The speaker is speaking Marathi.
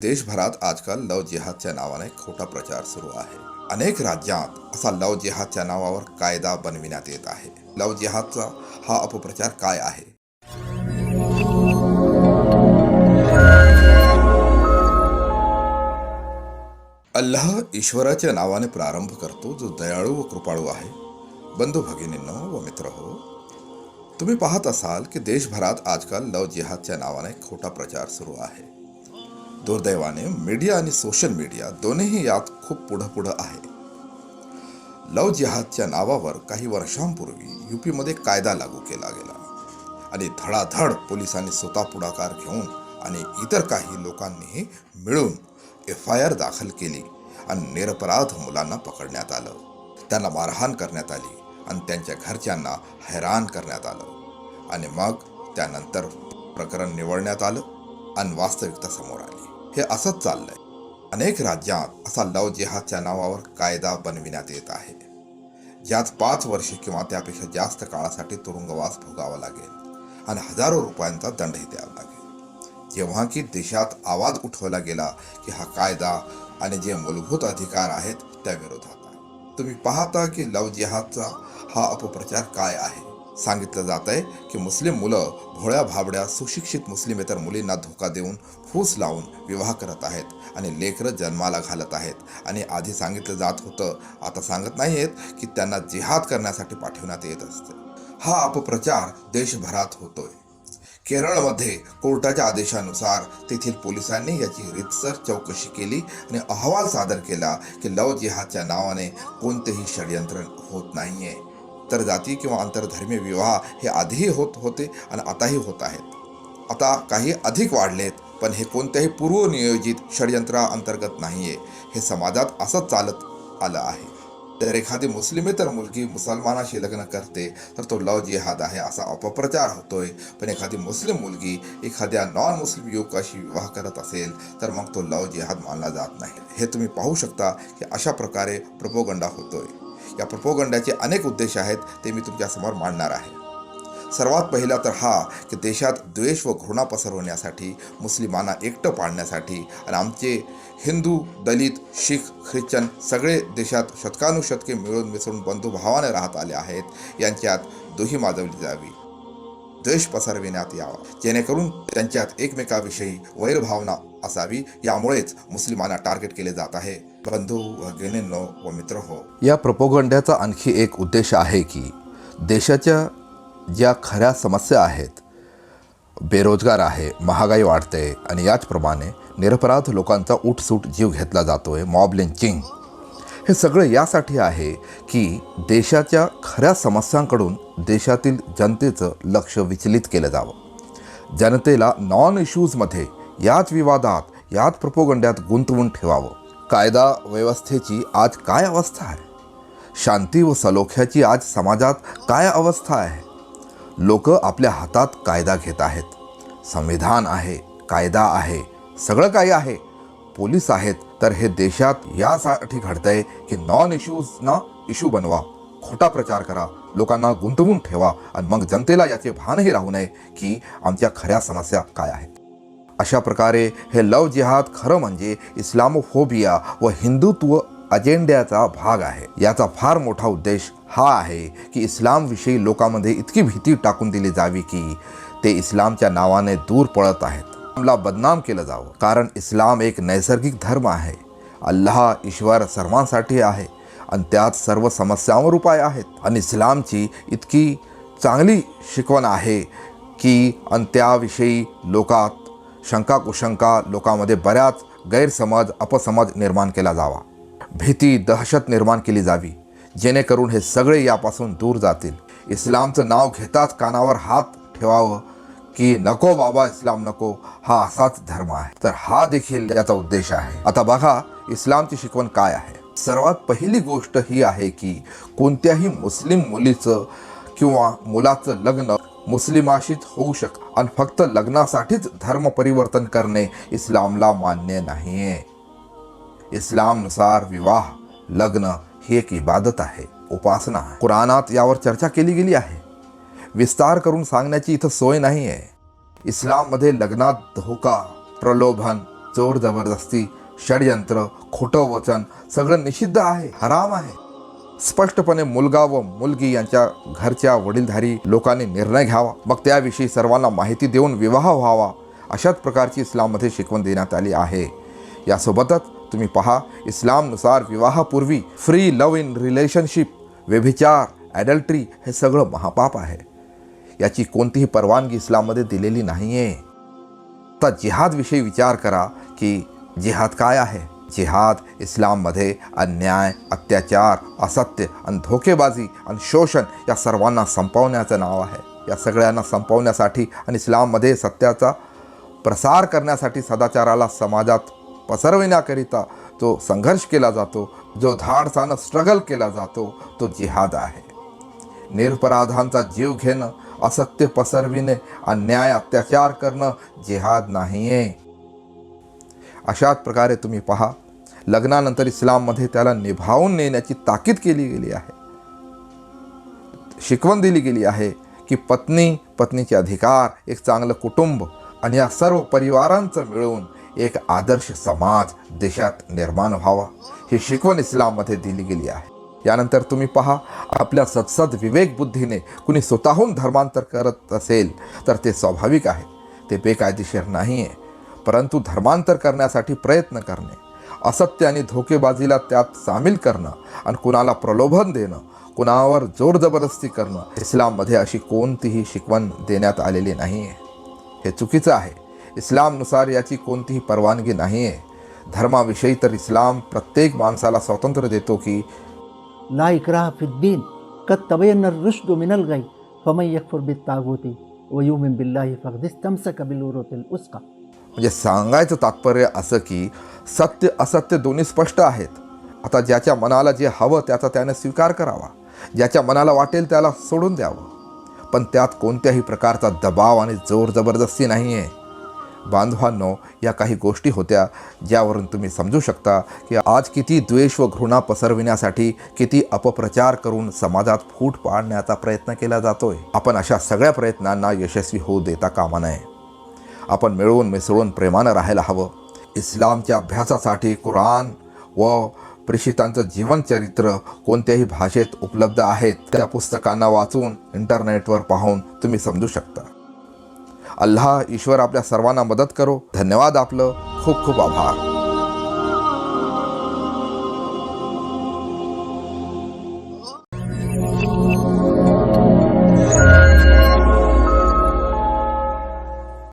देशभरात आजकाल लव जिहादच्या नावाने खोटा प्रचार सुरू आहे. अनेक राज्यात असा लव जिहादच्या नावावर कायदा बनविण्यात येत आहे. लव जिहादचा हा अपप्रचार काय आहे? अल्लाह ईश्वराच्या नावाने प्रारंभ करतो, जो दयाळू व कृपाळू आहे. बंधू भगिनींनो व मित्र हो, तुम्ही पाहत असाल की देशभरात आजकाल लव जिहादच्या नावाने खोटा प्रचार सुरू आहे. दुर्दैवाने मीडिया आणि सोशल मीडिया दोन्हीही यात खूप पुढं आहे. लव जिहादच्या नावावर काही वर्षांपूर्वी यूपीमध्ये कायदा लागू केला गेला आणि धडाधड पोलिसांनी स्वतः पुढाकार घेऊन आणि इतर काही लोकांनी मिळून FIR दाखल केली आणि निरपराध मुलांना पकडण्यात आलं. त्यांना मारहाण करण्यात आली आणि त्यांच्या घरच्यांना हैराण करण्यात आलं आणि मग त्यानंतर प्रकरण निवडण्यात आलं आणि वास्तविकता समोर आली. हे असंच चाललंय. अनेक राज्यात असा लव जिहादच्या नावावर कायदा बनविण्यात येत आहे, ज्यात 5 वर्षे किंवा त्यापेक्षा जास्त काळासाठी तुरुंगवास भोगावा लागेल आणि हजारो रुपयांचा दंडही द्यावा लागेल. जेव्हा की देशात आवाज उठवला गेला की हा कायदा आणि जे मूलभूत अधिकार आहेत त्या विरोधात आहे. तुम्ही पाहता की लव जिहादचा हा अपप्रचार काय आहे. सांगितलं जात आहे की मुस्लिम मुलं भोळ्या भाबड्या सुशिक्षित मुस्लिमेतर मुलींना धोका देऊन फूस लावून विवाह करत आहेत आणि लेकरं जन्माला घालत आहेत. आणि आधी सांगितलं जात होतं, आता सांगत नाहीत की त्यांना जिहाद करण्यासाठी पाठवण्यात येत असते. हा अपप्रचार देशभरात होतोय. केरळमध्ये कोर्टाच्या आदेशानुसार तेथील पोलिसांनी याची रीतसर चौकशी केली आणि अहवाल सादर केला की लव जिहादच्या नावाने कोणतेही षडयंत्र होत नाहीये. तर जाती किंवा आंतरधर्मीय विवाह हे आधीही होत होते आणि आताही होत आहेत. आता काही अधिक वाढलेत, पण हे कोणत्याही पूर्वनियोजित षडयंत्राअंतर्गत नाहीये. हे समाजात असंच चालत आलं आहे. तर एखादी मुस्लिमेतर मुलगी मुसलमानाशी लग्न करते तर तो लव जिहाद आहे असा अपप्रचार होतोय. पण एखादी मुस्लिम मुलगी एखाद्या नॉन मुस्लिम युवकाशी विवाह करत असेल तर मग तो लव जिहाद मानला जात नाही. हे तुम्ही पाहू शकता की अशा प्रकारे प्रोपोगंडा होतोय. या प्रोपोगंडाचे अनेक उद्देश आहेत, ते मी तुमच्यासमोर मांडणार आहे. सर्वात पहिला तर हा की देशात द्वेष व घृणा पसरवण्यासाठी, मुस्लिमांना एकटं पाडण्यासाठी आणि आमचे हिंदू, दलित, शीख, ख्रिश्चन सगळे देशात शतकानुशतके मिळून मिसळून बंधुभावाने राहत आले आहेत, यांच्यात दुही माजवली जावी, द्वेष पसरविण्यात यावा, जेणेकरून त्यांच्यात एकमेकाविषयी वैरभावना असावी. यामुळेच मुस्लिमांना टार्गेट केले जात आहे. बंधू भगिनींनो व मित्र हो, या प्रोपोगंड्याचा आणखी एक उद्देश आहे की देशाच्या ज्या खऱ्या समस्या आहेत, बेरोजगार आहे, महागाई वाढते आणि याचप्रमाणे निरपराध लोकांचा उठसूट जीव घेतला जातोय, मॉब लिंचिंग, हे सगळं यासाठी आहे की देशाच्या खऱ्या समस्यांकडून देशातील जनतेचं लक्ष विचलित केलं जावं. जनतेला नॉन इश्यूजमध्ये, याच विवादात, याच प्रोपोगंड्यात गुंतवून ठेवावं. कायदा व्यवस्थेची आज काय अवस्था आहे? शांती व सलोख्याची आज समाजात काय अवस्था आहे? लोक आपल्या हातात कायदा घेत आहेत. संविधान आहे, कायदा आहे, सगळं काही आहे, पोलीस आहेत. तर हे देशात यासाठी घडतंय की नॉन इश्यूजना इश्यू बनवा, खोटा प्रचार करा, लोकांना गुंतवून ठेवा आणि मग जनतेला याचे भानही राहू नये की आमच्या खऱ्या समस्या काय आहेत. अशा प्रकारे हे लव जिहाद खरं म्हणजे इस्लामोफोबिया व हिंदुत्व अजेंड्याचा भाग आहे. याचा फार मोठा उद्देश हा आहे की इस्लामविषयी लोकांमध्ये इतकी भीती टाकून दिली जावी की ते इस्लामच्या नावाने दूर पळत आहेत. इस्लामला बदनाम केलं जावं, कारण इस्लाम एक नैसर्गिक धर्म आहे. अल्लाह ईश्वर सर्वांसाठी आहे आणि त्यात सर्व समस्यांवर उपाय आहेत. आणि इस्लामची इतकी चांगली शिकवण आहे की आणि त्याविषयी लोकात शंका कुशंका, लोकांमध्ये बऱ्याच गैरसमज, अपसमज निर्माण केला जावा, भीती, दहशत निर्माण केली जावी, जेणेकरून हे सगळे यापासून दूर जातील. इस्लामचं नाव घेताच कानावर हात ठेवावं की नको बाबा, इस्लाम नको, हा असाच धर्म आहे. तर हा देखील याचा उद्देश आहे. आता बघा इस्लामची शिकवण काय आहे. सर्वात पहिली गोष्ट ही आहे की कोणत्याही मुस्लिम मुलीचं किंवा मुलाचं लग्न मुस्लिमाशीच होऊ शकतं आणि फक्त लग्नासाठीच धर्म परिवर्तन करणे इस्लामला मान्य नाहीये. इस्लामनुसार विवाह, लग्न ही एक इबादत आहे, उपासना आहे. कुराणात यावर चर्चा केली गेली आहे. विस्तार करून सांगण्याची इथं सोय नाही आहे. इस्लाममध्ये लग्नात धोका, प्रलोभन, जोर जबरदस्ती, षडयंत्र, खोटं वचन सगळं निषिद्ध आहे, हराम आहे. स्पष्टपणे मुलगा व मुलगी यांच्या घरच्या वडीलधारी लोकांनी निर्णय घ्यावा, मग त्याविषयी सर्वांना माहिती देऊन विवाह व्हावा, अशाच प्रकारची इस्लाममध्ये शिकवण देण्यात आली आहे. यासोबतच तुम्ही पहा, इस्लामनुसार विवाहापूर्वी फ्री लव्ह इन रिलेशनशिप, व्यभिचार, ॲडल्ट्री हे सगळं महापाप आहे. याची कोणतीही परवानगी इस्लाममध्ये दिलेली नाही आहे. आता जिहादविषयी विचार करा की जिहाद काय आहे. जिहाद इस्लाममध्ये अन्याय, अत्याचार, असत्य आणि धोकेबाजी आणि शोषण या सर्वांना संपवण्याचं नाव आहे. या सगळ्यांना संपवण्यासाठी आणि इस्लाममध्ये सत्याचा प्रसार करण्यासाठी, सदाचाराला समाजात पसरविण्याकरिता जो संघर्ष केला जातो, जो धाडसानं स्ट्रगल केला जातो, तो जिहाद आहे. निरपराधांचा जीव घेणं, असत्य पसरविणे, अन्याय, अत्याचार करणं जिहाद नाही आहे. अशाच प्रकारे तुम्ही पहा, लग्नानंतर इस्लाममध्ये त्याला निभावून नेण्याची ताकीद केली गेली आहे. शिकवण दिली गेली आहे की पत्नीचे अधिकार, एक चांगलं कुटुंब आणि या सर्व परिवारांचं मिळून एक आदर्श समाज देशात निर्माण व्हावा, ही शिकवण इस्लाममध्ये दिली गेली आहे. यानंतर तुम्ही पहा, आपल्या सदसद विवेक बुद्धीने कुणी स्वतःहून धर्मांतर करत असेल तर ते स्वाभाविक आहे, ते बेकायदेशीर नाही आहे. परंतु धर्मांतर करण्यासाठी प्रयत्न करणे, असत्य आणि धोकेबाजीला त्यात सामील करणं आणि कुणाला प्रलोभन देणं, कुणावर जोर जबरदस्ती करणं, इस्लाममध्ये अशी कोणतीही शिकवण देण्यात आलेली नाही आहे. हे चुकीचं आहे. इस्लामनुसार याची कोणतीही परवानगी नाही आहे. धर्माविषयी तर इस्लाम प्रत्येक माणसाला स्वातंत्र्य देतो की ला इक्राह फिद्दीन कद तबय्यन रुश्द मिनल गय फमन यकफुर बित्तागूती व युमिन बिल्लाहि फक़द इस्तमसक बिलउरुतिल उस्का. म्हणजे सांगायचं तात्पर्य असं की सत्य असत्य दोन्ही स्पष्ट आहेत. आता ज्याच्या मनाला जे हवं त्याचा त्याने स्वीकार करावा, ज्याच्या मनाला वाटेल त्याला सोडून द्यावं, पण त्यात कोणत्याही प्रकारचा दबाव आणि जोर जबरदस्ती नाही आहे. बांधवांनो, या काही गोष्टी होत्या ज्यावरून तुम्ही समजू शकता की आज किती द्वेष व घृणा पसरविण्यासाठी, किती अपप्रचार करून समाजात फूट पाडण्याचा प्रयत्न केला जातोय. आपण अशा सगळ्या प्रयत्नांना यशस्वी होऊ देता कामा नये. आपण मिळून मिसळून प्रेमानं राहायला हवं. इस्लामच्या अभ्यासासाठी कुराण व प्रेषितांचं जीवनचरित्र कोणत्याही भाषेत उपलब्ध आहेत. त्या पुस्तकांना वाचून, इंटरनेटवर पाहून तुम्ही समजू शकता. अल्लाह ईश्वर आपल्या सर्वांना मदत करो. धन्यवाद. आपलं खूप खूप आभार.